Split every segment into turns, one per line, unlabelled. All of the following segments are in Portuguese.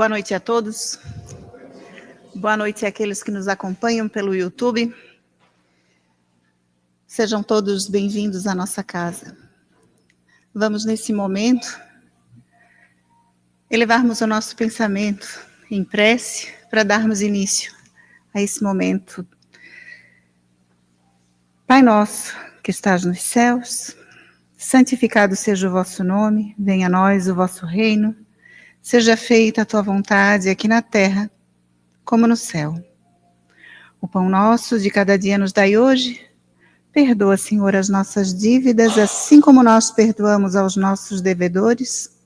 Boa noite a todos. Boa noite àqueles que nos acompanham pelo YouTube. Sejam todos bem-vindos à nossa casa. Vamos, nesse momento, elevarmos o nosso pensamento em prece para darmos início a esse momento. Pai nosso, que estás nos céus, santificado seja o vosso nome, venha a nós o vosso reino, seja feita a tua vontade aqui na terra, como no céu. O pão nosso de cada dia nos dai hoje. Perdoa, Senhor, as nossas dívidas, assim como nós perdoamos aos nossos devedores.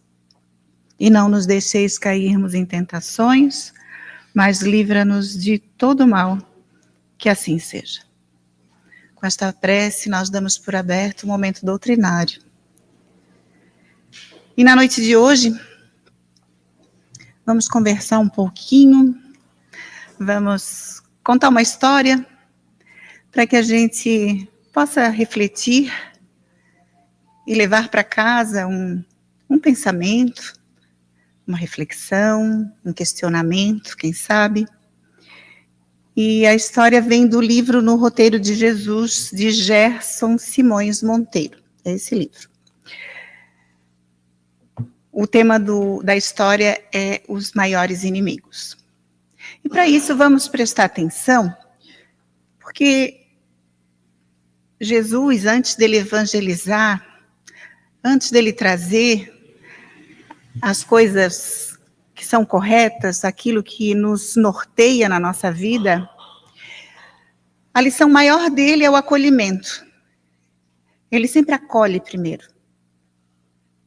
E não nos deixeis cairmos em tentações, mas livra-nos de todo mal, que assim seja. Com esta prece, nós damos por aberto o momento doutrinário. E na noite de hoje, vamos conversar um pouquinho, vamos contar uma história para que a gente possa refletir e levar para casa um pensamento, uma reflexão, um questionamento, quem sabe. E a história vem do livro No Roteiro de Jesus, de Gerson Simões Monteiro. É esse livro. O tema da história é os maiores inimigos. E para isso vamos prestar atenção, porque Jesus, antes dele evangelizar, antes dele trazer as coisas que são corretas, aquilo que nos norteia na nossa vida, a lição maior dele é o acolhimento. Ele sempre acolhe primeiro.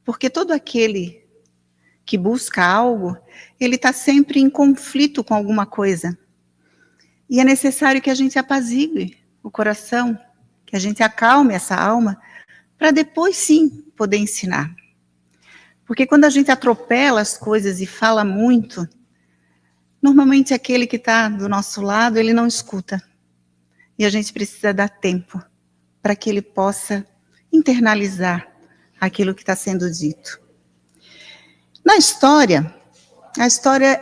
Porque todo aquele que busca algo, ele está sempre em conflito com alguma coisa. E é necessário que a gente apazigue o coração, que a gente acalme essa alma, para depois sim poder ensinar. Porque quando a gente atropela as coisas e fala muito, normalmente aquele que está do nosso lado, ele não escuta. E a gente precisa dar tempo para que ele possa internalizar aquilo que está sendo dito. Na história, a história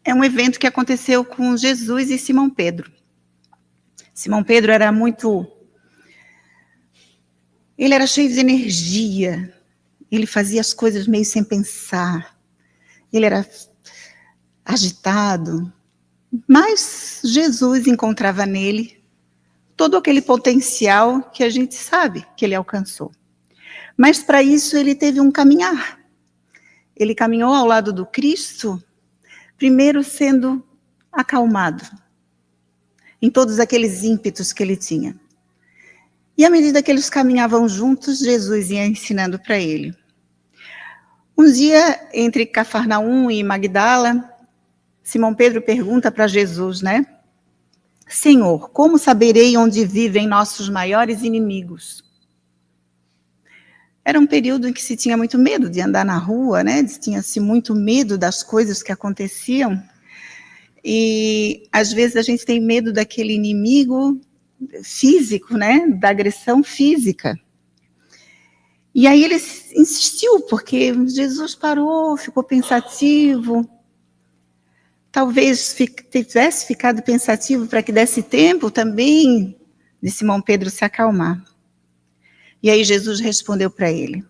é um evento que aconteceu com Jesus e Simão Pedro. Simão Pedro ele era cheio de energia, ele fazia as coisas meio sem pensar, ele era agitado, mas Jesus encontrava nele todo aquele potencial que a gente sabe que ele alcançou. Mas para isso ele teve um caminhar. Ele caminhou ao lado do Cristo, primeiro sendo acalmado em todos aqueles ímpetos que ele tinha. E à medida que eles caminhavam juntos, Jesus ia ensinando para ele. Um dia, entre Cafarnaum e Magdala, Simão Pedro pergunta para Jesus, né? Senhor, como saberei onde vivem nossos maiores inimigos? Era um período em que se tinha muito medo de andar na rua, né? Tinha-se muito medo das coisas que aconteciam. E, às vezes, a gente tem medo daquele inimigo físico, né? Da agressão física. E aí ele insistiu, porque Jesus parou, ficou pensativo. Talvez tivesse ficado pensativo para que desse tempo também de Simão Pedro se acalmar. E aí Jesus respondeu para ele,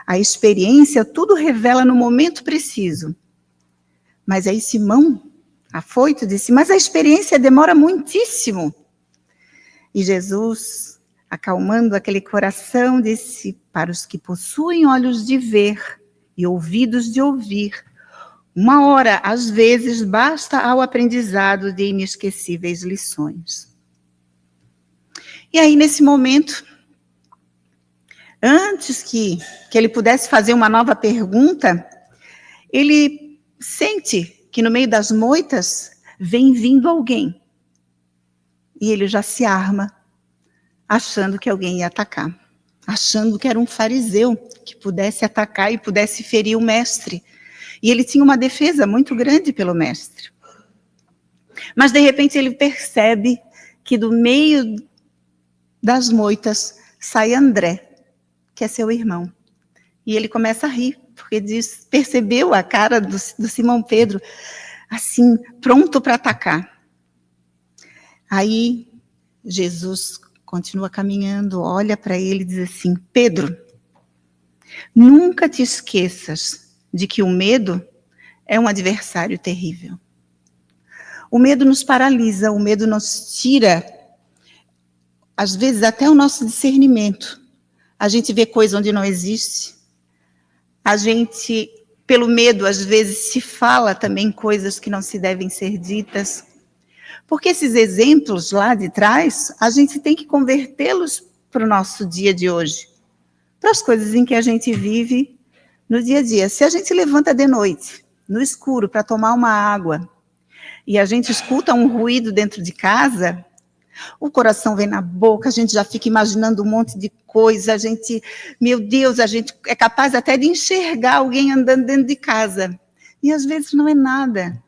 a experiência tudo revela no momento preciso. Mas aí Simão, afoito, disse, mas a experiência demora muitíssimo. E Jesus, acalmando aquele coração, disse, para os que possuem olhos de ver e ouvidos de ouvir, uma hora, às vezes, basta ao aprendizado de inesquecíveis lições. E aí, nesse momento, antes que ele pudesse fazer uma nova pergunta, ele sente que no meio das moitas vem vindo alguém. E ele já se arma, achando que alguém ia atacar. Achando que era um fariseu que pudesse atacar e pudesse ferir o mestre. E ele tinha uma defesa muito grande pelo mestre. Mas, de repente, ele percebe que do meio das moitas sai André, que é seu irmão. E ele começa a rir porque percebeu a cara do Simão Pedro, assim, pronto para atacar. Aí, Jesus continua caminhando, olha para ele e diz assim: Pedro, nunca te esqueças de que o medo é um adversário terrível. O medo nos paralisa, o medo nos tira, às vezes, até o nosso discernimento. A gente vê coisa onde não existe. A gente, pelo medo, às vezes, se fala também coisas que não se devem ser ditas. Porque esses exemplos lá de trás, a gente tem que convertê-los para o nosso dia de hoje. Para as coisas em que a gente vive no dia a dia. Se a gente levanta de noite, no escuro, para tomar uma água, e a gente escuta um ruído dentro de casa, o coração vem na boca, a gente já fica imaginando um monte de coisa, a gente, meu Deus, a gente é capaz até de enxergar alguém andando dentro de casa. E às vezes não é nada.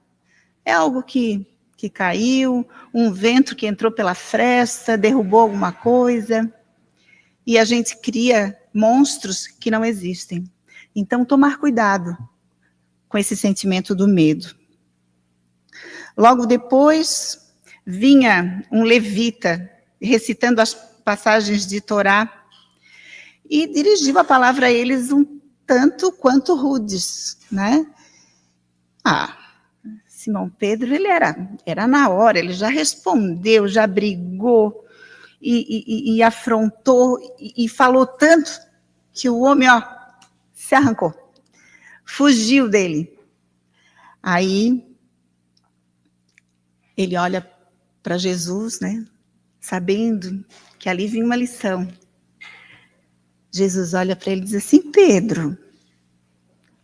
É algo que caiu, um vento que entrou pela fresta, derrubou alguma coisa. E a gente cria monstros que não existem. Então, tomar cuidado com esse sentimento do medo. Logo depois, vinha um levita, recitando as passagens de Torá, e dirigiu a palavra a eles um tanto quanto rudes, né? Simão Pedro, ele era na hora, ele já respondeu, já brigou, e afrontou, e falou tanto, que o homem, se arrancou, fugiu dele. Aí, ele olha para Jesus, né, sabendo que ali vinha uma lição. Jesus olha para ele e diz assim: Pedro,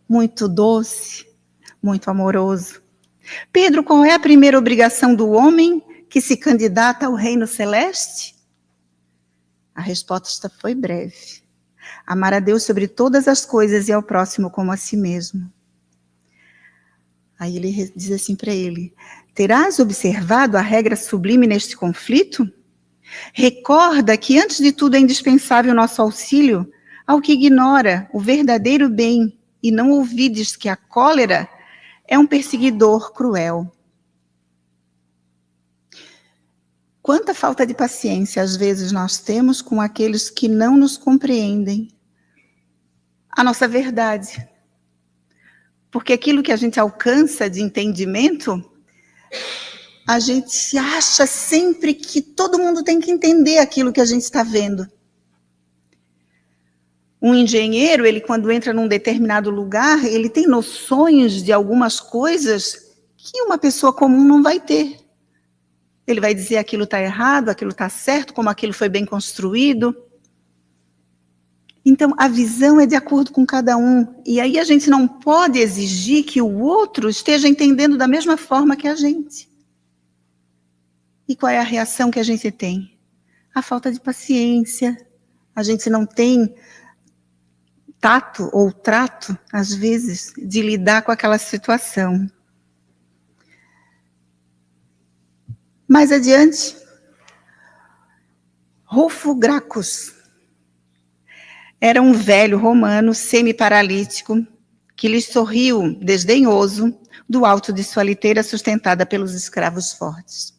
muito doce, muito amoroso. Pedro, qual é a primeira obrigação do homem que se candidata ao reino celeste? A resposta foi breve: amar a Deus sobre todas as coisas e ao próximo como a si mesmo. Aí ele diz assim para ele: terás observado a regra sublime neste conflito? Recorda que antes de tudo é indispensável o nosso auxílio ao que ignora o verdadeiro bem e não ouvides que a cólera é um perseguidor cruel. Quanta falta de paciência às vezes nós temos com aqueles que não nos compreendem a nossa verdade. Porque aquilo que a gente alcança de entendimento, a gente acha sempre que todo mundo tem que entender aquilo que a gente está vendo. Um engenheiro, ele quando entra num determinado lugar, ele tem noções de algumas coisas que uma pessoa comum não vai ter. Ele vai dizer aquilo está errado, aquilo está certo, como aquilo foi bem construído. Então, a visão é de acordo com cada um. E aí a gente não pode exigir que o outro esteja entendendo da mesma forma que a gente. E qual é a reação que a gente tem? A falta de paciência. A gente não tem tato ou trato, às vezes, de lidar com aquela situação. Mais adiante, Rufo Gracchus era um velho romano semi-paralítico que lhe sorriu desdenhoso do alto de sua liteira sustentada pelos escravos fortes.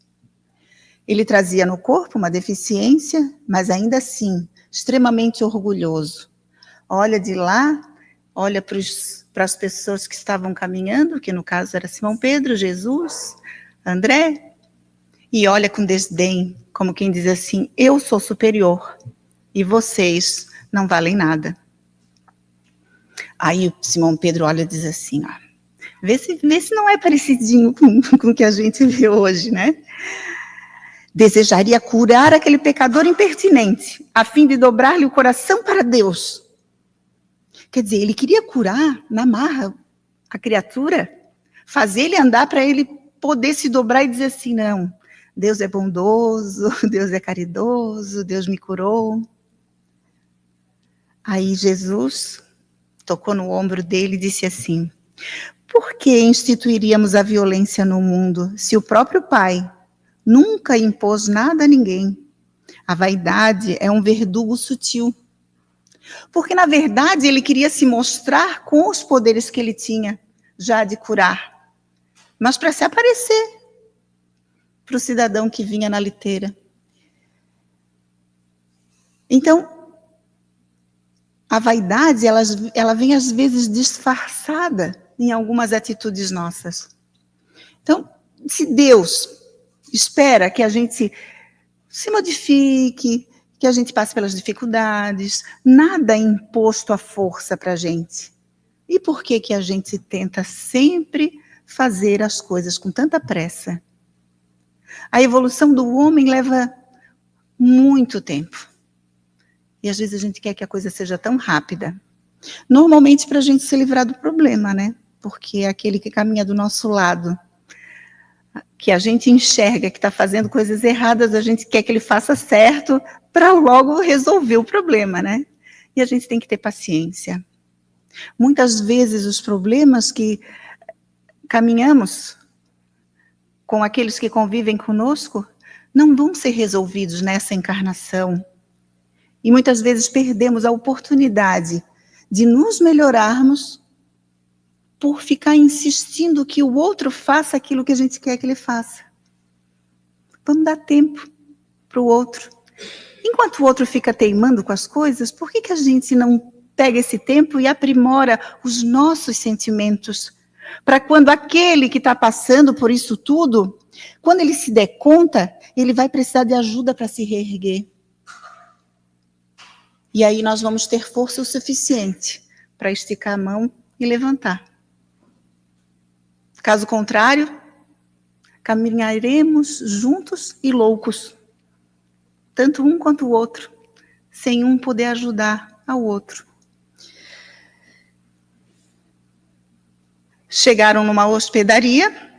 Ele trazia no corpo uma deficiência, mas ainda assim extremamente orgulhoso. Olha de lá, olha para as pessoas que estavam caminhando, que no caso era Simão Pedro, Jesus, André, e olha com desdém, como quem diz assim: eu sou superior e vocês não valem nada. Aí o Simão Pedro olha e diz assim: vê se não é parecidinho com o que a gente vê hoje, né? Desejaria curar aquele pecador impertinente, a fim de dobrar-lhe o coração para Deus. Quer dizer, ele queria curar na marra a criatura, fazer ele andar para ele poder se dobrar e dizer assim: não, Deus é bondoso, Deus é caridoso, Deus me curou. Aí Jesus tocou no ombro dele e disse assim: por que instituiríamos a violência no mundo se o próprio Pai nunca impôs nada a ninguém? A vaidade é um verdugo sutil. Porque, na verdade, ele queria se mostrar com os poderes que ele tinha já de curar, mas para se aparecer para o cidadão que vinha na liteira. Então, a vaidade, ela vem às vezes disfarçada em algumas atitudes nossas. Então, se Deus espera que a gente se modifique, que a gente passe pelas dificuldades, nada é imposto à força para a gente. E por que que a gente tenta sempre fazer as coisas com tanta pressa? A evolução do homem leva muito tempo. E às vezes a gente quer que a coisa seja tão rápida. Normalmente para a gente se livrar do problema, né? Porque é aquele que caminha do nosso lado, que a gente enxerga que está fazendo coisas erradas, a gente quer que ele faça certo para logo resolver o problema, né? E a gente tem que ter paciência. Muitas vezes os problemas que caminhamos com aqueles que convivem conosco não vão ser resolvidos nessa encarnação. E muitas vezes perdemos a oportunidade de nos melhorarmos por ficar insistindo que o outro faça aquilo que a gente quer que ele faça. Vamos dar tempo para o outro. Enquanto o outro fica teimando com as coisas, por que a gente não pega esse tempo e aprimora os nossos sentimentos? Para quando aquele que está passando por isso tudo, quando ele se der conta, ele vai precisar de ajuda para se reerguer. E aí nós vamos ter força o suficiente para esticar a mão e levantar. Caso contrário, caminharemos juntos e loucos, tanto um quanto o outro, sem um poder ajudar ao outro. Chegaram numa hospedaria,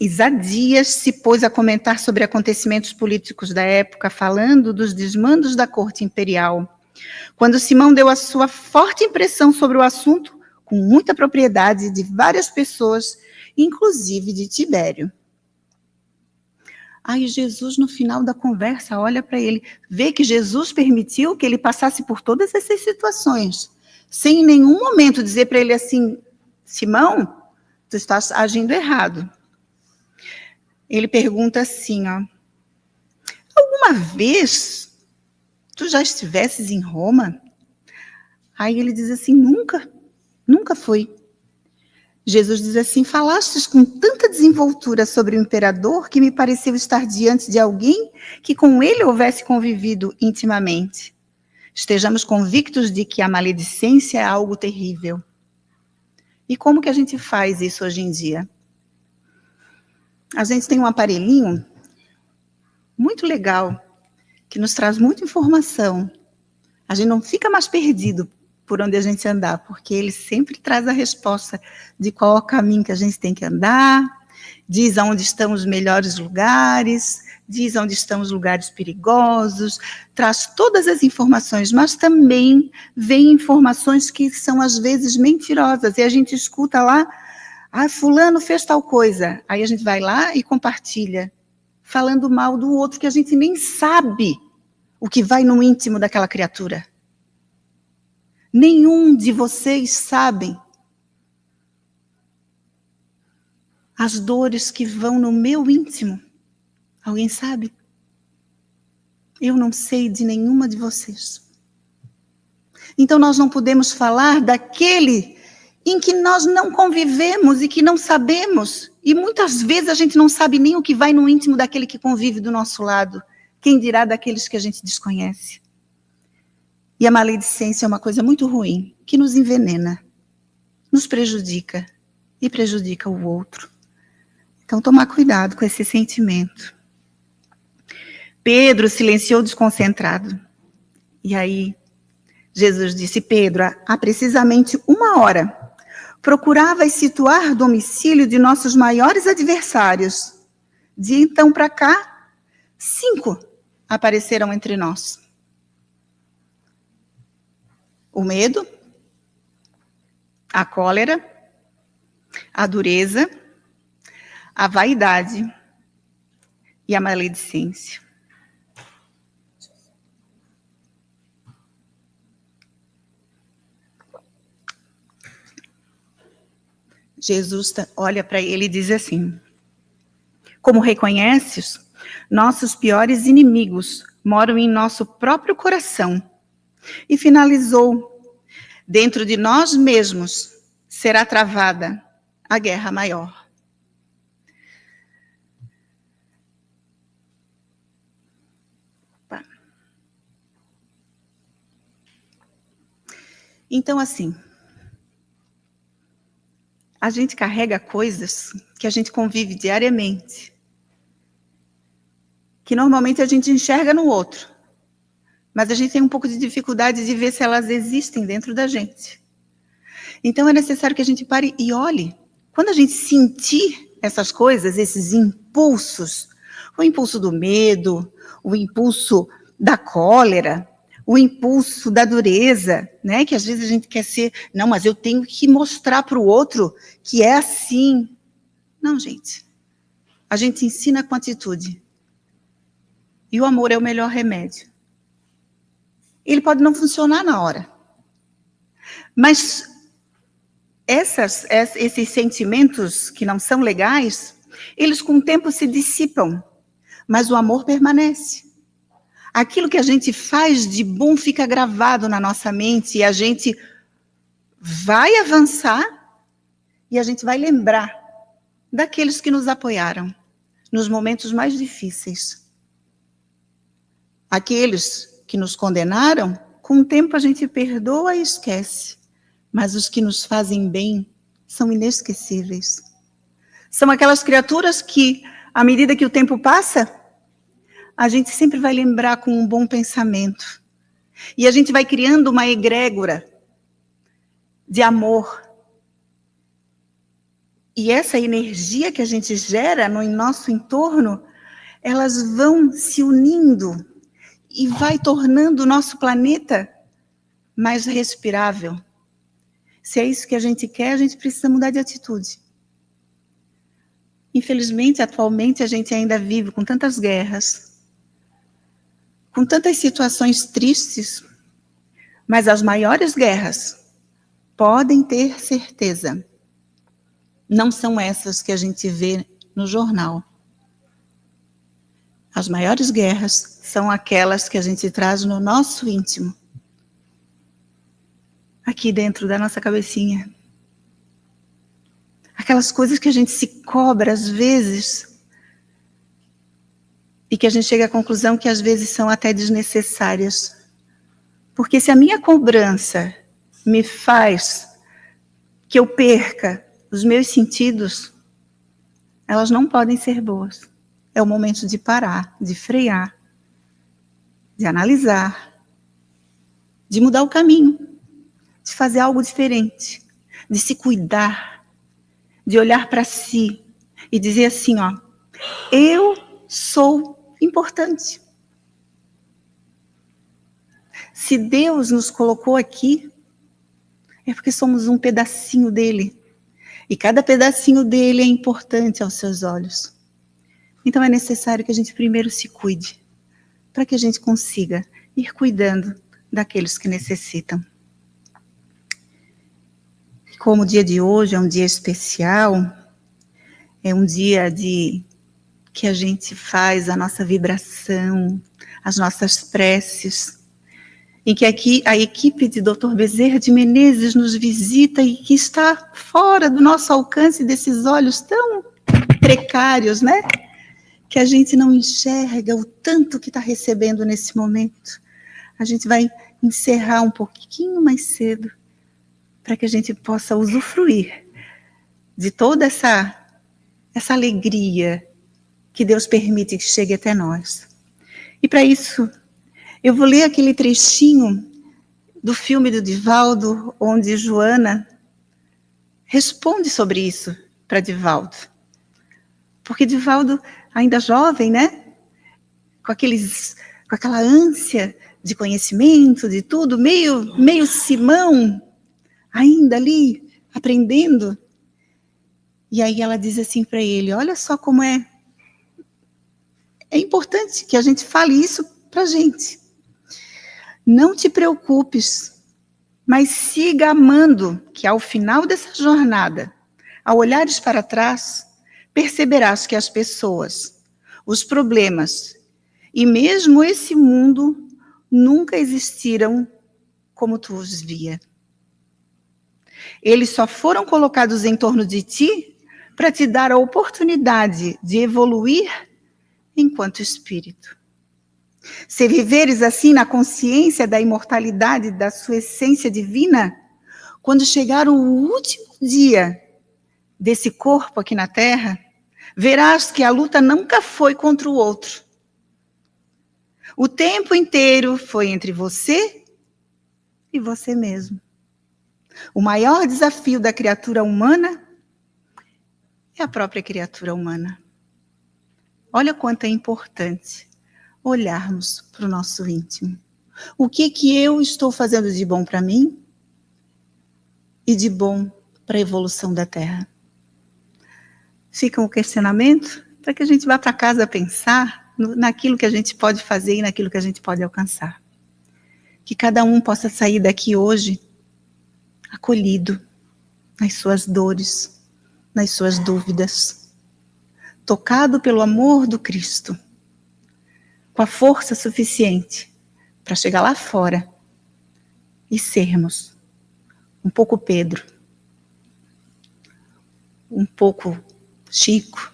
Isadias se pôs a comentar sobre acontecimentos políticos da época, falando dos desmandos da corte imperial. Quando Simão deu a sua forte impressão sobre o assunto, com muita propriedade de várias pessoas, inclusive de Tibério. Aí Jesus, no final da conversa, olha para ele, vê que Jesus permitiu que ele passasse por todas essas situações, sem em nenhum momento dizer para ele assim, Simão, tu estás agindo errado. Ele pergunta assim, ó, alguma vez tu já estivesses em Roma? Aí ele diz assim, nunca fui. Jesus diz assim, falastes com tanta desenvoltura sobre o imperador que me pareceu estar diante de alguém que com ele houvesse convivido intimamente. Estejamos convictos de que a maledicência é algo terrível. E como que a gente faz isso hoje em dia? A gente tem um aparelhinho muito legal, que nos traz muita informação. A gente não fica mais perdido por onde a gente andar, porque ele sempre traz a resposta de qual é o caminho que a gente tem que andar, diz onde estão os melhores lugares, diz onde estão os lugares perigosos, traz todas as informações, mas também vem informações que são às vezes mentirosas, e a gente escuta lá, fulano fez tal coisa, aí a gente vai lá e compartilha, falando mal do outro, que a gente nem sabe o que vai no íntimo daquela criatura. Nenhum de vocês sabem as dores que vão no meu íntimo. Alguém sabe? Eu não sei de nenhuma de vocês. Então nós não podemos falar daquele em que nós não convivemos e que não sabemos. E muitas vezes a gente não sabe nem o que vai no íntimo daquele que convive do nosso lado. Quem dirá daqueles que a gente desconhece? E a maledicência é uma coisa muito ruim, que nos envenena, nos prejudica e prejudica o outro. Então, tomar cuidado com esse sentimento. Pedro silenciou desconcentrado. E aí, Jesus disse, Pedro, há precisamente 1 hora, procuravas situar o domicílio de nossos maiores adversários. De então para cá, 5 apareceram entre nós. O medo, a cólera, a dureza, a vaidade e a maledicência. Jesus olha para ele e diz assim: como reconheces, nossos piores inimigos moram em nosso próprio coração. E finalizou: dentro de nós mesmos será travada a guerra maior. Então, assim, a gente carrega coisas que a gente convive diariamente, que normalmente a gente enxerga no outro, mas a gente tem um pouco de dificuldade de ver se elas existem dentro da gente. Então é necessário que a gente pare e olhe. Quando a gente sentir essas coisas, esses impulsos, o impulso do medo, o impulso da cólera, o impulso da dureza, né? Que às vezes a gente quer ser, não, mas eu tenho que mostrar para o outro que é assim. Não, gente. A gente ensina com atitude. E o amor é o melhor remédio. Ele pode não funcionar na hora. Mas esses sentimentos que não são legais, eles com o tempo se dissipam. Mas o amor permanece. Aquilo que a gente faz de bom fica gravado na nossa mente e a gente vai avançar e a gente vai lembrar daqueles que nos apoiaram nos momentos mais difíceis. Aqueles que nos condenaram, com o tempo a gente perdoa e esquece, mas os que nos fazem bem são inesquecíveis. São aquelas criaturas que, à medida que o tempo passa, a gente sempre vai lembrar com um bom pensamento. E a gente vai criando uma egrégora de amor. E essa energia que a gente gera no nosso entorno, elas vão se unindo e vai tornando o nosso planeta mais respirável. Se é isso que a gente quer, a gente precisa mudar de atitude. Infelizmente, atualmente, a gente ainda vive com tantas guerras, com tantas situações tristes, mas as maiores guerras, podem ter certeza, não são essas que a gente vê no jornal. As maiores guerras são aquelas que a gente traz no nosso íntimo, aqui dentro da nossa cabecinha. Aquelas coisas que a gente se cobra às vezes, e que a gente chega à conclusão que às vezes são até desnecessárias. Porque se a minha cobrança me faz que eu perca os meus sentidos, elas não podem ser boas. É o momento de parar, de frear, de analisar, de mudar o caminho, de fazer algo diferente, de se cuidar, de olhar para si e dizer assim, ó, eu sou importante. Se Deus nos colocou aqui, é porque somos um pedacinho dele. E cada pedacinho dele é importante aos seus olhos. Então é necessário que a gente primeiro se cuide, para que a gente consiga ir cuidando daqueles que necessitam. Como o dia de hoje é um dia especial, é um dia que a gente faz a nossa vibração, as nossas preces, em que aqui a equipe de Dr. Bezerra de Menezes nos visita e que está fora do nosso alcance desses olhos tão precários, né? Que a gente não enxerga o tanto que está recebendo nesse momento. A gente vai encerrar um pouquinho mais cedo, para que a gente possa usufruir de toda essa alegria que Deus permite que chegue até nós. E para isso, eu vou ler aquele trechinho do filme do Divaldo, onde Joana responde sobre isso para Divaldo. Porque Divaldo, ainda jovem, né? Com aquela ânsia de conhecimento, de tudo, meio Simão, ainda ali, aprendendo. E aí ela diz assim para ele, olha só como é importante que a gente fale isso para a gente. Não te preocupes, mas siga amando, que ao final dessa jornada, ao olhares para trás, perceberás que as pessoas, os problemas e mesmo esse mundo nunca existiram como tu os via. Eles só foram colocados em torno de ti para te dar a oportunidade de evoluir enquanto espírito. Se viveres assim na consciência da imortalidade da sua essência divina, quando chegar o último dia desse corpo aqui na Terra, verás que a luta nunca foi contra o outro. O tempo inteiro foi entre você e você mesmo. O maior desafio da criatura humana é a própria criatura humana. Olha quanto é importante olharmos para o nosso íntimo. O que eu estou fazendo de bom para mim e de bom para a evolução da Terra? Fica um questionamento para que a gente vá para casa pensar naquilo que a gente pode fazer e naquilo que a gente pode alcançar. Que cada um possa sair daqui hoje acolhido nas suas dores, nas suas dúvidas, tocado pelo amor do Cristo, com a força suficiente para chegar lá fora e sermos um pouco Pedro, um pouco Chico,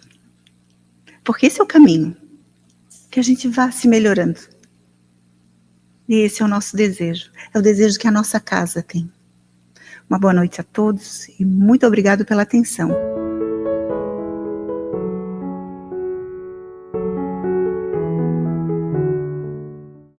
porque esse é o caminho, que a gente vá se melhorando. E esse é o nosso desejo, é o desejo que a nossa casa tem. Uma boa noite a todos e muito obrigado pela atenção.